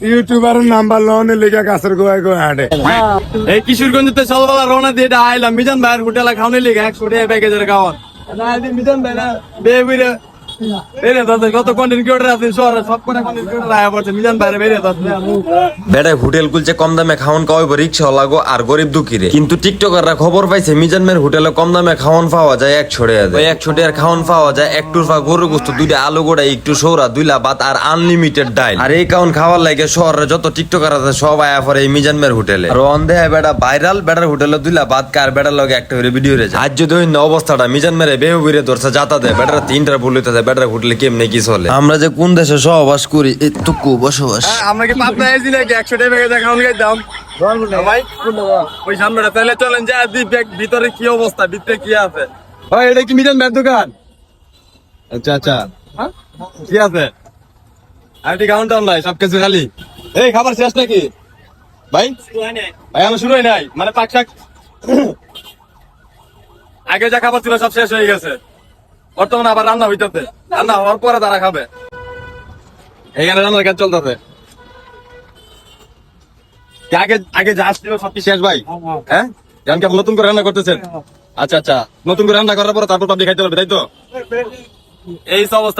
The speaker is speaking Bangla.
ইউটিউবারের নাম্বার লওয়ানে লেখা গাছের গোয়ায় গোয়া হাঁটে। এই কিশোরগঞ্জতে সকালবেলা রওনা দিয়ে এটা আইলাম মিজান ভাইয়ের হোটেলে খাওয়ানি লেগে 100 টাকা প্যাকেজের খাওয়ান মিজান ভাই না বেবিরে বেরে দাদা কত কন্টেন্ট ক্রিয়েটর আছে শহরে সব করে কন্টেন্ট ক্রিয়েটর আয়া পড়ছে মিজান ভাইরে বেরে দাদা বেড়ায় হোটেল খুলছে কম দামে খাওয়ান খাওয়াইব রিক্সা লাগো আর গরিব দুঃখীরে। কিন্তু টিকটকাররা খবর পাইছে মিজান ভাইয়ের হোটেলে কম দামে খাওয়ান পাওয়া যায় 100 টাকা। ওই 100 টাকার খাওয়ান পাওয়া যায় এক টুরফা গরু গোস্ত, 2টা আলু গোড়া, একটু সৌরা, 2 লা ভাত আর আনলিমিটেড ডাইল। আর এই খাওয়ান খাওয়ার লাগে শহরে যত টিকটকার আছে সব আয়া পড়ে এই মিজান ভাইয়ের হোটেলে। আর অন্ধে বেড়া ভাইরাল বেড়ার হোটেলে 2 লা ভাত কার বেড়ার লগে একটা করে ভিডিও রেছে। আজ যদি ওই অবস্থাটা মিজান ভাইরে বেহুবিরে ধরছে যাতা দেয় বেড়ার 3টা বলিতে বেড়ার হোটেলে কেমনে কি চলে। আমরা যে কোন দেশে সহবাস করি এতটুকু বসবাস। আমরা কি পাবনা আইছি নাকি 100 টাকা প্যাকেজ খাওয়ান খাইতাম ভাই ওই সামনেটা তাহলে চলেন যা ভিতরে কি অবস্থা ভিতরে কি আছে। ভাই এটা কি মিজান ভাইয়ের দোকান? আচ্ছা আচ্ছা কি আছে আইটি কাউন্টার নাই সবকিছু খালি। এই খাবার শেষ নাকি ভাই? ভাই আমার শুরু হয় নাই মানে পাক শাক আগে যা খাবার ছিল সব শেষ হয়ে গেছে, বর্তমানে আবার রান্না হইতেছে, রান্না হওয়ার পরে তারা খাবে। এইখানে রান্নার কাজ চলতেছে। আগে আগে যা ছিল সব কি শেষ ভাই? হ্যাঁ এখন কি আপনি নতুন করে রান্না করতেছেন? আচ্ছা আচ্ছা নতুন করে রান্না করার পরে তারপর পাবলিক খাইতে পারবে তাই তো? এই অবস্থা।